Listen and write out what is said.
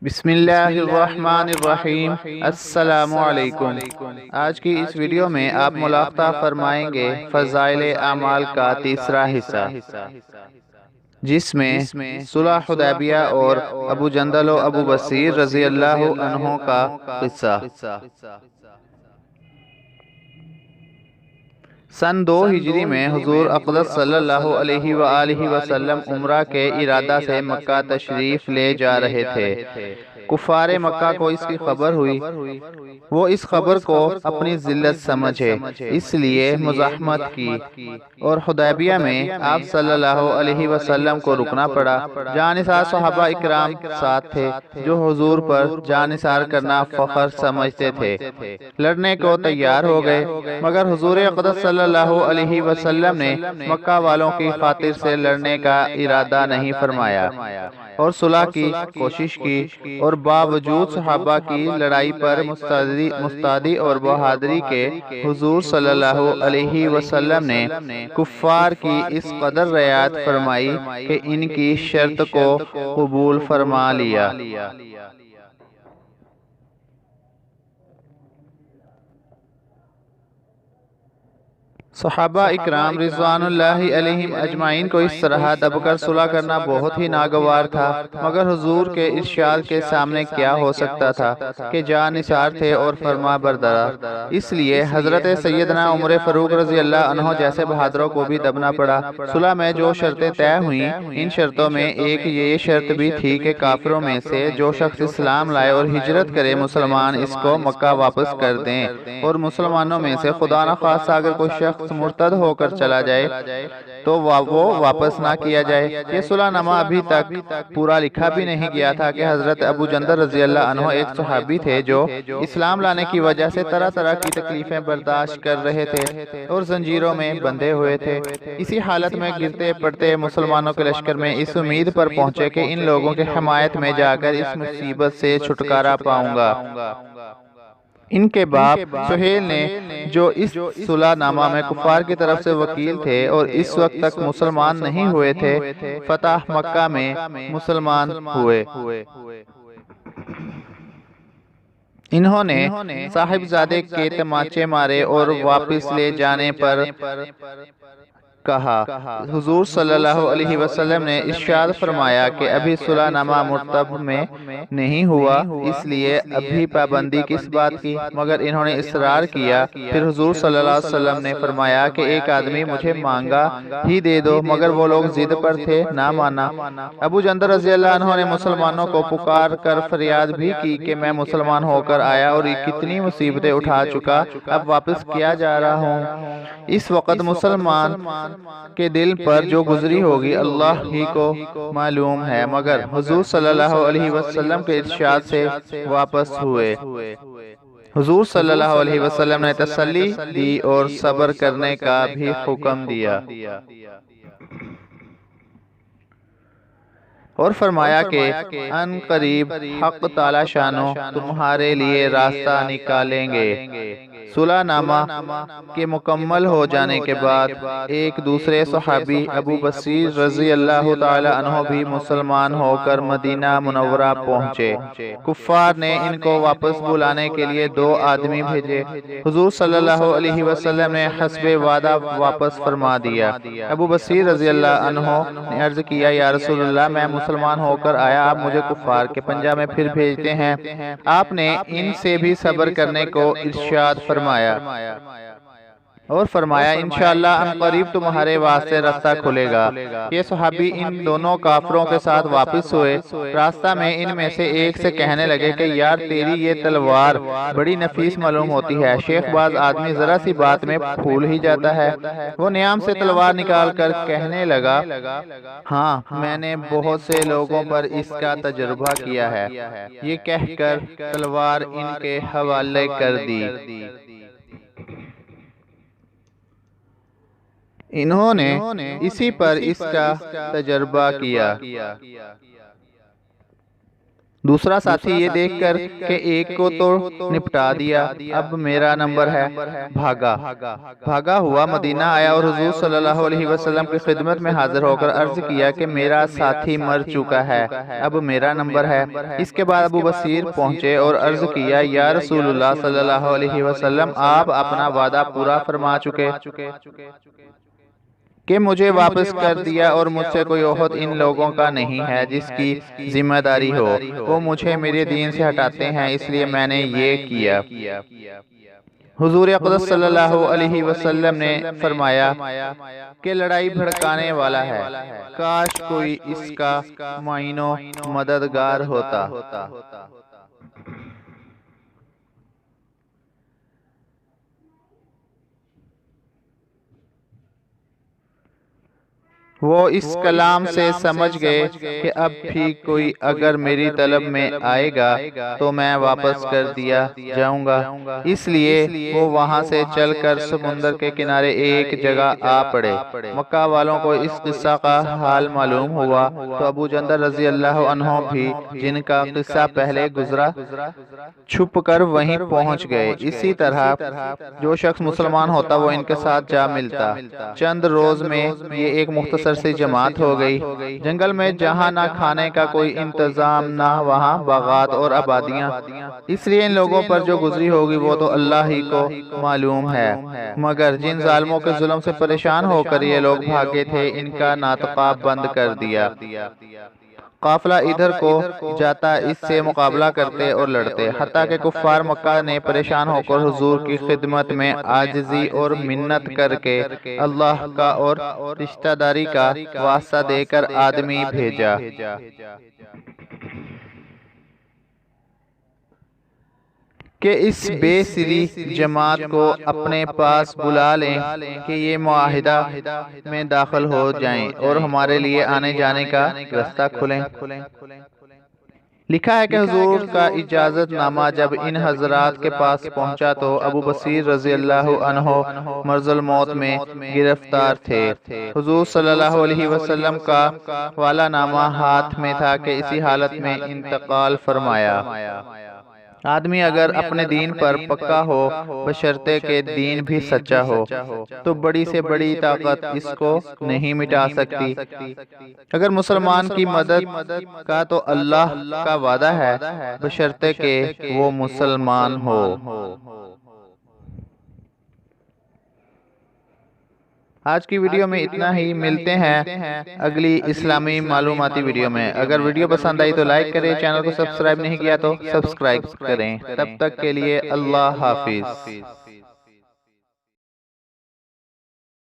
بسم اللہ الرحمن الرحیم۔ السلام علیکم۔ آج کی اس ویڈیو میں آپ ملاحظہ فرمائیں گے فضائل اعمال کا تیسرا حصہ، جس میں صلح حدیبیہ اور ابو جندل و ابو بصیر رضی اللہ عنہ کا قصہ۔ سن 2 ہجری میں حضور اقدس صلی اللہ علیہ وآلہ وسلم عمرہ کے ارادہ سے مکہ تشریف لے جا رہے تھے۔ کفار مکہ کو اس کی خبر ہوئی، وہ اس خبر کو اپنی ذلت سمجھے، اس لیے مزاحمت کی، اور حدیبیہ میں آپ صلی اللہ علیہ وسلم کو رکنا پڑا۔ جانثار صحابہ اکرام ساتھ تھے، جو حضور پر جانثار کرنا فخر سمجھتے تھے، لڑنے کو تیار ہو گئے، مگر حضور اقدس صلی اللہ علیہ وسلم نے مکہ والوں کی خاطر سے لڑنے کا ارادہ نہیں فرمایا اور صلح کی کوشش کی، اور باوجود صحابہ کی لڑائی پر مستعدی اور بہادری کے حضور صلی اللہ علیہ وسلم نے کفار کی اس قدر رعایت فرمائی کہ ان کی شرط کو قبول فرما لیا۔ صحابہ اکرام رضوان اللہ علیہم اجمعین کو اس طرح دب کر صلح کرنا بہت ہی ناگوار تھا، مگر حضور کے ارشاد کے سامنے کیا ہو سکتا تھا کہ جانثار تھے اور فرما بردار۔ اس لیے حضرت سیدنا عمر فاروق رضی اللہ عنہ جیسے بہادروں کو بھی دبنا پڑا۔ صلح میں جو شرطیں طے ہوئیں، ان شرطوں میں ایک یہ شرط بھی تھی کہ کافروں میں سے جو شخص اسلام لائے اور ہجرت کرے، مسلمان اس کو مکہ واپس کر دیں، اور مسلمانوں میں سے خدا نخواستہ اگر کوئی شخص مرتد ہو کر چلا جائے تو وہ واپس نہ کیا جائے۔ یہ صلح نامہ ابھی تک پورا لکھا بھی نہیں گیا تھا کہ حضرت ابو جندل رضی اللہ عنہ ایک صحابی تھے جو اسلام لانے کی وجہ سے طرح طرح کی تکلیفیں برداشت کر رہے تھے اور زنجیروں میں بندھے ہوئے تھے۔ اسی حالت میں گرتے پڑتے مسلمانوں کے لشکر میں اس امید پر پہنچے کہ ان لوگوں کے حمایت میں جا کر اس مصیبت سے چھٹکارا پاؤں گا۔ ان کے باپ سہیل نے، جو اس صلح نامہ میں کفار کی طرف سے وکیل تھے اور اس وقت تک مسلمان نہیں ہوئے تھے، فتح مکہ میں مسلمان ہوئے۔ انہوں نے صاحبزادے کے تماچے مارے اور واپس لے جانے پر کہا۔ حضور صلی اللہ علیہ وسلم نے ارشاد فرمایا کہ ابھی صلح نامہ مرتب میں نہیں ہوا، اس لیے ابھی پابندی کس بات کی؟ مگر انہوں نے اصرار کیا۔ پھر حضور صلی اللہ علیہ وسلم نے فرمایا کہ ایک آدمی مجھے مانگا ہی دے دو، مگر وہ لوگ ضد پر تھے، نہ مانا۔ ابو جندل رضی اللہ عنہ نے مسلمانوں کو پکار کر فریاد بھی کی کہ میں مسلمان ہو کر آیا اور کتنی مصیبتیں اٹھا چکا، اب واپس کیا جا رہا ہوں۔ اس وقت مسلمان کے دل پر جو گزری ہوگی اللہ ہی کو معلوم ہے، مگر حضور صلی اللہ علیہ وسلم کے ارشاد سے واپس ہوئے۔ حضور صلی اللہ علیہ وسلم نے تسلی دی اور صبر کرنے کا بھی حکم دیا، اور فرمایا کہ ان قریب حق تعالی شانو تمہارے لیے راستہ نکالیں گے۔ صلح نامہ کے مکمل ہو جانے کے بعد ایک دوسرے صحابی ابو بصیر رضی اللہ تعالی عنہ بھی مسلمان ہو کر مدینہ منورہ پہنچے۔ کفار نے ان کو واپس بلانے کے لیے 2 آدمی بھیجے۔ حضور صلی اللہ علیہ وسلم نے حسب وعدہ واپس فرما دیا۔ ابو بصیر رضی اللہ عنہ نے عرض کیا، یا رسول اللہ، میں مسلمان ہو کر آیا، آپ مجھے کفار کے پنجہ میں پھر بھیجتے ہیں۔ آپ نے ان سے بھی صبر کرنے کو ارشاد فرمایا اور فرمایا انشاءاللہ ان قریب تمہارے واسطے راستہ کھلے گا۔ یہ صحابی ان دونوں کافروں کے ساتھ واپس ہوئے۔ راستہ میں ان میں سے ایک سے کہنے لگے کہ یار تیری یہ تلوار بڑی نفیس معلوم ہوتی ہے، شیخ باز آدمی ذرا سی بات میں پھول ہی جاتا ہے۔ وہ نیام سے تلوار نکال کر کہنے لگا، ہاں میں نے بہت سے لوگوں پر اس کا تجربہ کیا ہے۔ یہ کہہ کر تلوار ان کے حوالے کر دی۔ انہوں نے اسی پر اس کا تجربہ کیا۔ دوسرا ساتھی یہ دیکھ کر کہ ایک کو تو نپٹا دیا، اب میرا نمبر ہے، بھاگا ہوا مدینہ آیا اور حضور صلی اللہ علیہ وسلم کی خدمت میں حاضر ہو کر عرض کیا کہ میرا ساتھی مر چکا ہے، اب میرا نمبر ہے۔ اس کے بعد ابو بصیر پہنچے اور عرض کیا، یا رسول اللہ صلی اللہ علیہ وسلم، آپ اپنا وعدہ پورا فرما چکے کہ مجھے واپس کر دیا اور مجھ سے کوئی عہد ان لوگوں کا نہیں ہے جس کی ذمہ داری ہو، وہ مجھے میرے دین سے ہٹاتے ہیں، اس لیے میں نے یہ کیا۔ حضور اقدس صلی اللہ علیہ وسلم نے فرمایا کہ لڑائی بھڑکانے والا ہے، کاش کوئی اس کا معین و مددگار ہوتا۔ وہ اس کلام سے سمجھ گئے کہ اب بھی کوئی اگر میری طلب میں آئے گا تو میں واپس کر دیا جاؤں گا، اس لیے وہ وہاں سے چل کر سمندر کے کنارے ایک جگہ آ پڑے۔ مکہ والوں کو اس قصہ کا حال معلوم ہوا تو ابو جندل رضی اللہ عنہ بھی، جن کا قصہ پہلے گزرا، چھپ کر وہیں پہنچ گئے۔ اسی طرح جو شخص مسلمان ہوتا وہ ان کے ساتھ جا ملتا۔ چند روز میں یہ ایک مختصر سی جماعت ہو گئی۔ جنگل میں جہاں نہ کھانے کا کوئی انتظام، نہ وہاں باغات اور آبادیاں، اس لیے ان لوگوں پر جو گزری ہوگی وہ تو اللہ ہی کو معلوم ہے، مگر جن ظالموں کے ظلم سے پریشان ہو کر یہ لوگ بھاگے تھے، ان کا ناطقہ بند کر دیا۔ قافلہ ادھر کو جاتا اس سے مقابلہ کرتے اور لڑتے، حتیٰ کہ کفار مکہ نے پریشان ہو کر حضور کی خدمت میں عاجزی اور منت کر کے اللہ کا اور رشتہ داری کا واسطہ دے کر آدمی بھیجا کہ اس بے سری جماعت کو اپنے پاس بلا لیں کہ یہ معاہدہ میں داخل ہو جائیں اور ہمارے لیے آنے جانے کا راستہ کھولیں۔ لکھا ہے کہ حضور کا اجازت نامہ جب ان حضرات کے پاس پہنچا تو ابو بصیر رضی اللہ عنہ مرض الموت میں گرفتار تھے۔ حضور صلی اللہ علیہ وسلم کا والا نامہ ہاتھ میں تھا کہ اسی حالت میں انتقال فرمایا۔ آدمی اگر اپنے دین پر پکا ہو، بشرطے کہ دین بھی سچا ہو، تو بڑی سے بڑی طاقت اس کو نہیں مٹا سکتی۔ اگر مسلمان کی مدد کا تو اللہ کا وعدہ ہے، بشرطے کہ وہ مسلمان ہو۔ آج کی ویڈیو میں اتنا ہی، ملتے ہیں اگلی اسلامی معلوماتی ویڈیو میں۔ اگر ویڈیو پسند آئی تو لائک کریں، چینل کو سبسکرائب نہیں کیا تو سبسکرائب کریں۔ تب تک کے لیے اللہ حافظ۔